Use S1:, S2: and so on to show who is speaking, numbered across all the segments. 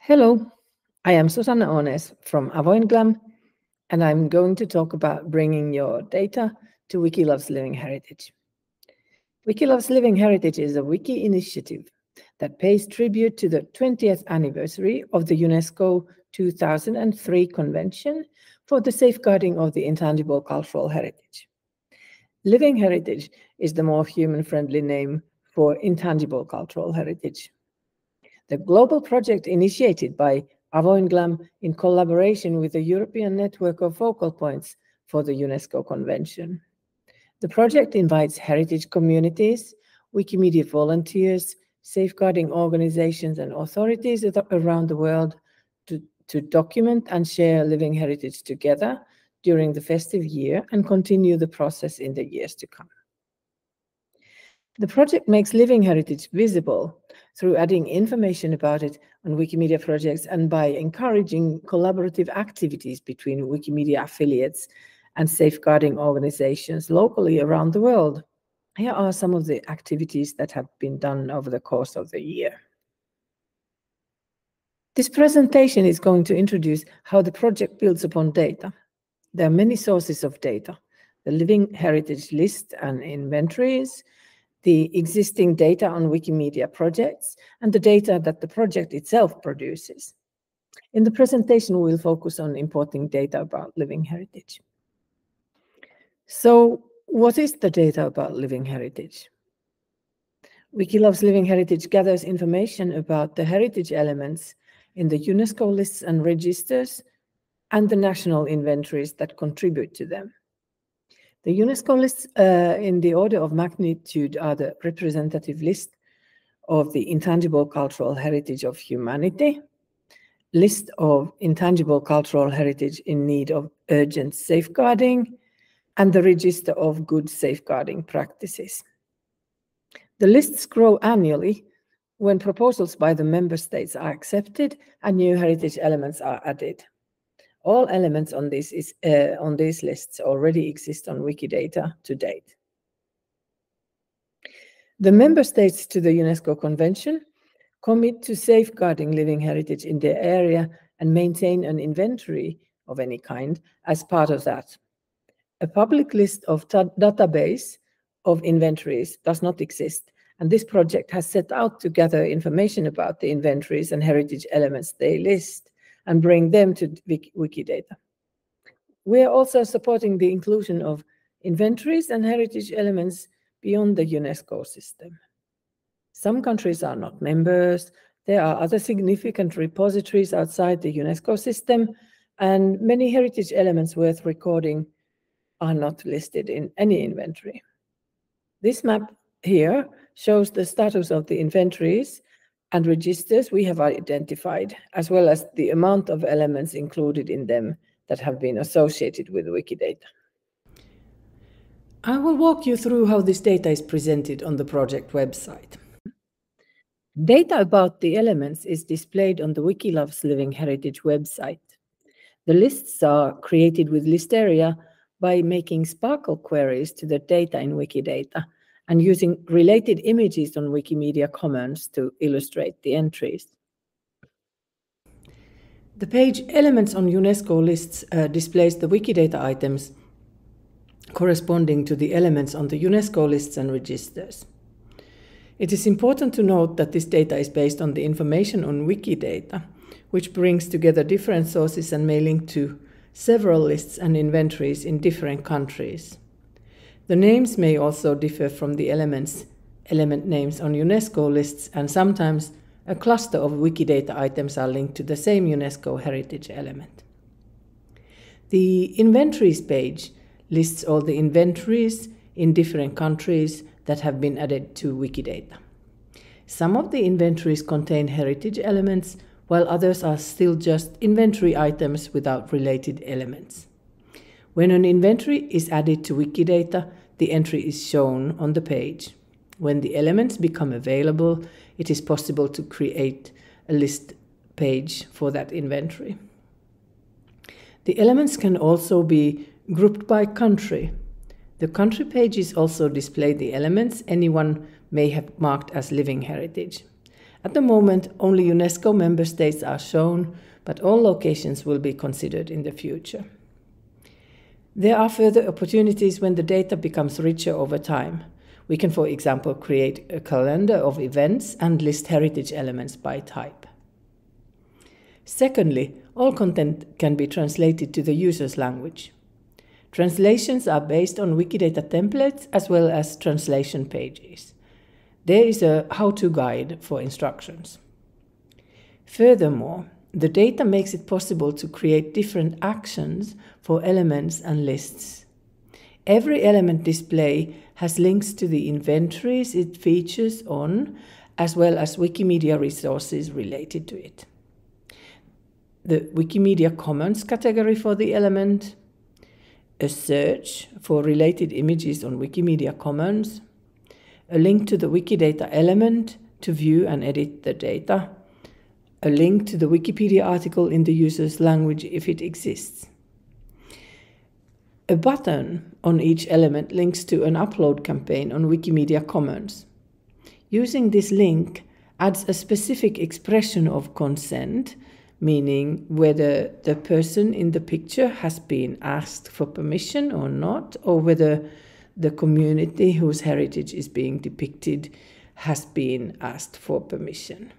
S1: Hello, I am Susanna Ones from Avoinglam, and I'm going to talk about bringing your data to Wiki Loves Living Heritage. Wiki Loves Living Heritage is a wiki initiative that pays tribute to the 20th anniversary of the UNESCO 2003 Convention for the Safeguarding of the Intangible Cultural Heritage. Living heritage is the more human-friendly name for intangible cultural heritage. The global project initiated by Avoinglam in collaboration with the European Network of Focal Points for the UNESCO Convention. The project invites heritage communities, Wikimedia volunteers, safeguarding organizations and authorities around the world to document and share living heritage together during the festive year and continue the process in the years to come. The project makes living heritage visible through adding information about it on Wikimedia projects and by encouraging collaborative activities between Wikimedia affiliates and safeguarding organizations locally around the world. Here are some of the activities that have been done over the course of the year. This presentation is going to introduce how the project builds upon data. There are many sources of data: the living heritage list and inventories, the existing data on Wikimedia projects, and the data that the project itself produces. In the presentation, we'll focus on importing data about living heritage. So, what is the data about living heritage? Wiki Loves Living Heritage gathers information about the heritage elements in the UNESCO lists and registers and the national inventories that contribute to them. The UNESCO lists in the order of magnitude are the representative list of the intangible cultural heritage of humanity, list of intangible cultural heritage in need of urgent safeguarding, and the register of good safeguarding practices. The lists grow annually when proposals by the member states are accepted and new heritage elements are added. All elements on these lists already exist on Wikidata to date. The member states to the UNESCO Convention commit to safeguarding living heritage in their area and maintain an inventory of any kind as part of that. A public list of database of inventories does not exist, and this project has set out to gather information about the inventories and heritage elements they list and bring them to Wikidata. We are also supporting the inclusion of inventories and heritage elements beyond the UNESCO system. Some countries are not members. There are other significant repositories outside the UNESCO system, and many heritage elements worth recording are not listed in any inventory. This map here shows the status of the inventories and registers we have identified, as well as the amount of elements included in them that have been associated with Wikidata. I will walk you through how this data is presented on the project website. Data about the elements is displayed on the Wiki Loves Living Heritage website. The lists are created with Listeria by making Sparkle queries to the data in Wikidata and using related images on Wikimedia Commons to illustrate the entries. The page Elements on UNESCO Lists displays the Wikidata items corresponding to the elements on the UNESCO lists and registers. It is important to note that this data is based on the information on Wikidata, which brings together different sources and may link to several lists and inventories in different countries. The names may also differ from the element names on UNESCO lists, and sometimes a cluster of Wikidata items are linked to the same UNESCO heritage element. The Inventories page lists all the inventories in different countries that have been added to Wikidata. Some of the inventories contain heritage elements, while others are still just inventory items without related elements. When an inventory is added to Wikidata, the entry is shown on the page. When the elements become available, it is possible to create a list page for that inventory. The elements can also be grouped by country. The country pages also display the elements anyone may have marked as living heritage. At the moment, only UNESCO member states are shown, but all locations will be considered in the future. There are further opportunities when the data becomes richer over time. We can, for example, create a calendar of events and list heritage elements by type. Secondly, all content can be translated to the user's language. Translations are based on Wikidata templates as well as translation pages. There is a how-to guide for instructions. Furthermore, the data makes it possible to create different actions for elements and lists. Every element display has links to the inventories it features on, as well as Wikimedia resources related to it. The Wikimedia Commons category for the element, a search for related images on Wikimedia Commons, a link to the Wikidata element to view and edit the data, a link to the Wikipedia article in the user's language if it exists. A button on each element links to an upload campaign on Wikimedia Commons. Using this link adds a specific expression of consent, meaning whether the person in the picture has been asked for permission or not, or whether the community whose heritage is being depicted has been asked for permission.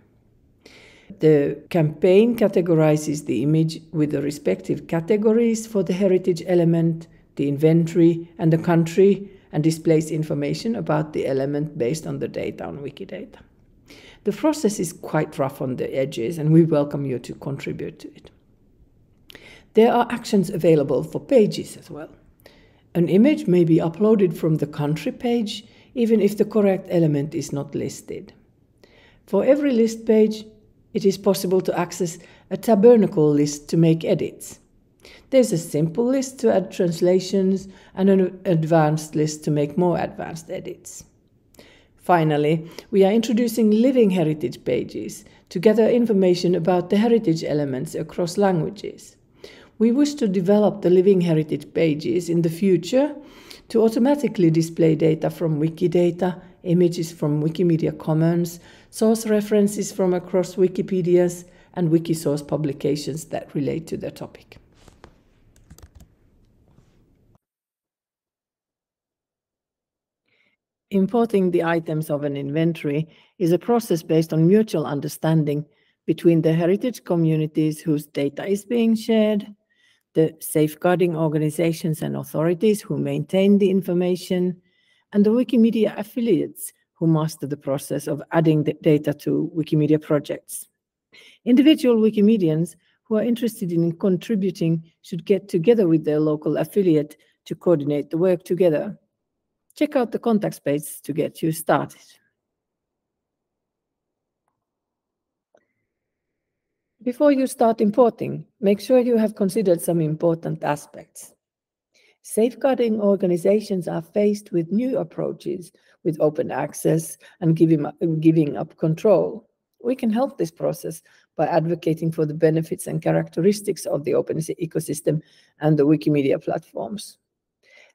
S1: The campaign categorizes the image with the respective categories for the heritage element, the inventory, and the country, and displays information about the element based on the data on Wikidata. The process is quite rough on the edges, and we welcome you to contribute to it. There are actions available for pages as well. An image may be uploaded from the country page, even if the correct element is not listed. For every list page, it is possible to access a tabernacle list to make edits. There's a simple list to add translations and an advanced list to make more advanced edits. Finally, we are introducing living heritage pages to gather information about the heritage elements across languages. We wish to develop the living heritage pages in the future to automatically display data from Wikidata, images from Wikimedia Commons, source references from across Wikipedias, and Wikisource publications that relate to the topic. Importing the items of an inventory is a process based on mutual understanding between the heritage communities whose data is being shared, the safeguarding organizations and authorities who maintain the information, and the Wikimedia affiliates who master the process of adding the data to Wikimedia projects. Individual Wikimedians who are interested in contributing should get together with their local affiliate to coordinate the work together. Check out the contact page to get you started. Before you start importing, make sure you have considered some important aspects. Safeguarding organizations are faced with new approaches with open access and giving up control. We can help this process by advocating for the benefits and characteristics of the open ecosystem and the Wikimedia platforms.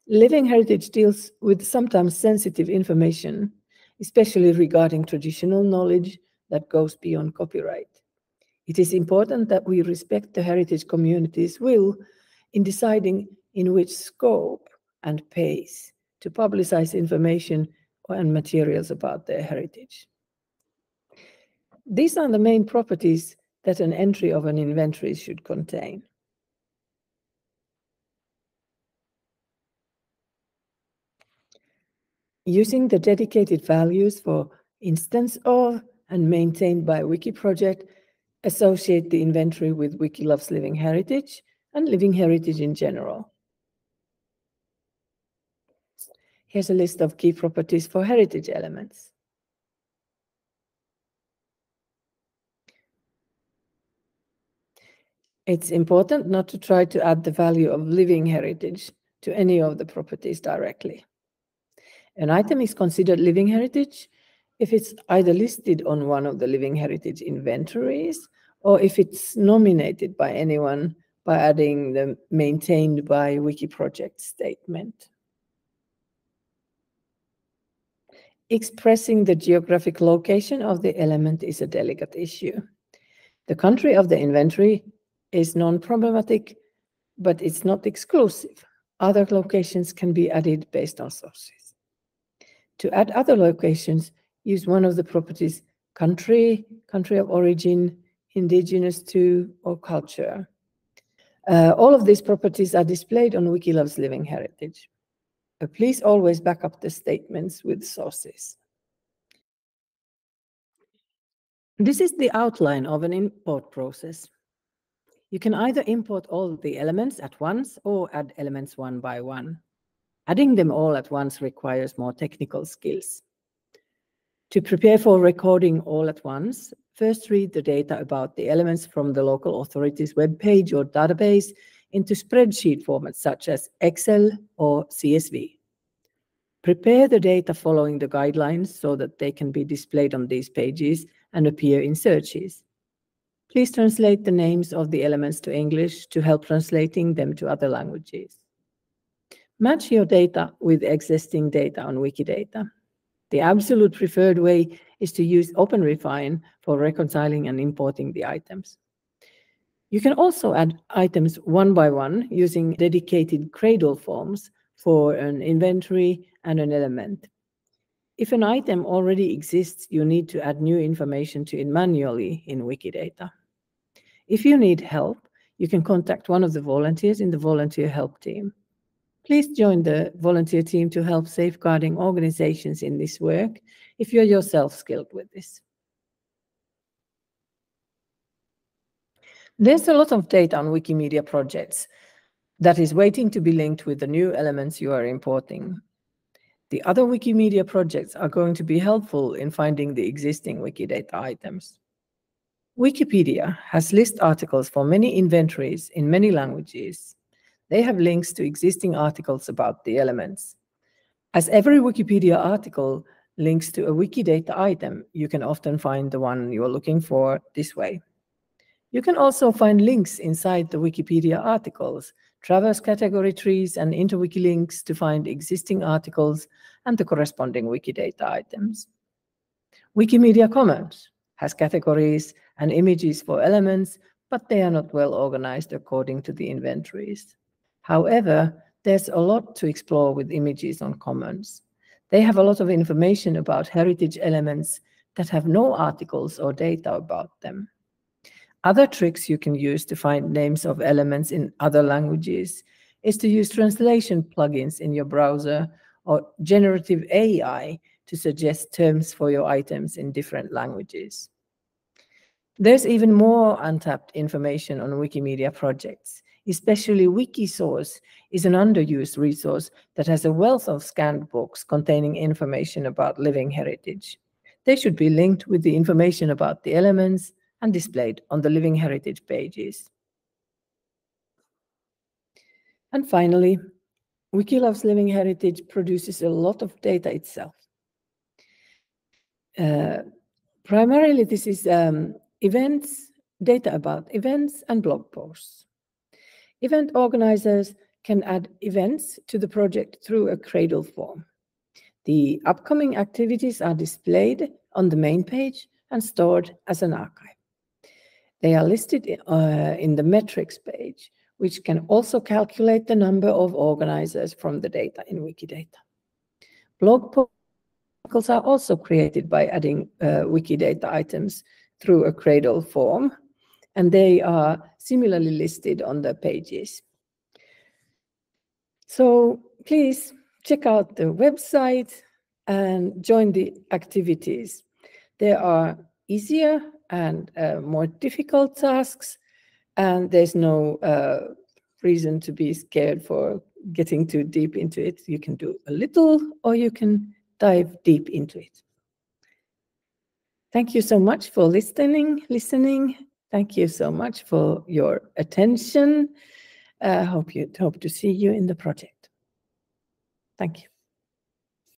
S1: Living heritage deals with sometimes sensitive information, especially regarding traditional knowledge that goes beyond copyright. It is important that we respect the heritage community's will in deciding in which scope and pace to publicize information and materials about their heritage. These are the main properties that an entry of an inventory should contain. Using the dedicated values for instance of and maintained by Wiki project, associate the inventory with Wiki Loves Living Heritage and living heritage in general. Here's a list of key properties for heritage elements. It's important not to try to add the value of living heritage to any of the properties directly. An item is considered living heritage if it's either listed on one of the living heritage inventories or if it's nominated by anyone by adding the maintained by Wiki project statement. Expressing the geographic location of the element is a delicate issue. The country of the inventory is non-problematic, but it's not exclusive. Other locations can be added based on sources. To add other locations, use one of the properties: country, country of origin, indigenous to, or culture. All of these properties are displayed on Wiki Loves Living Heritage. Please always back up the statements with sources. This is the outline of an import process. You can either import all the elements at once or add elements one by one. Adding them all at once requires more technical skills. To prepare for recording all at once, first read the data about the elements from the local authority's webpage or database into spreadsheet formats such as Excel or CSV. Prepare the data following the guidelines so that they can be displayed on these pages and appear in searches. Please translate the names of the elements to English to help translating them to other languages. Match your data with existing data on Wikidata. The absolute preferred way is to use OpenRefine for reconciling and importing the items. You can also add items one by one using dedicated Cradle forms for an inventory and an element. If an item already exists, you need to add new information to it manually in Wikidata. If you need help, you can contact one of the volunteers in the volunteer help team. Please join the volunteer team to help safeguarding organizations in this work if you're yourself skilled with this. There's a lot of data on Wikimedia projects that is waiting to be linked with the new elements you are importing. The other Wikimedia projects are going to be helpful in finding the existing Wikidata items. Wikipedia has list articles for many inventories in many languages. They have links to existing articles about the elements. As every Wikipedia article links to a Wikidata item, you can often find the one you're looking for this way. You can also find links inside the Wikipedia articles, traverse category trees and interwiki links to find existing articles and the corresponding Wikidata items. Wikimedia Commons has categories and images for elements, but they are not well organized according to the inventories. However, there's a lot to explore with images on Commons. They have a lot of information about heritage elements that have no articles or data about them. Other tricks you can use to find names of elements in other languages is to use translation plugins in your browser or generative AI to suggest terms for your items in different languages. There's even more untapped information on Wikimedia projects. Especially Wikisource is an underused resource that has a wealth of scanned books containing information about living heritage. They should be linked with the information about the elements and displayed on the living heritage pages. And finally, Wiki Loves Living Heritage produces a lot of data itself. Primarily, this is events, data about events and blog posts. Event organizers can add events to the project through a Cradle form. The upcoming activities are displayed on the main page and stored as an archive. They are listed in the metrics page, which can also calculate the number of organizers from the data in Wikidata. Blog posts are also created by adding Wikidata items through a Cradle form, and they are similarly listed on the pages. So please check out the website and join the activities. There are easier and more difficult tasks, and there's no reason to be scared for getting too deep into it. You can do a little, or you can dive deep into it. Thank you so much for listening. Thank you so much for your attention. Hope to see you in the project. Thank you.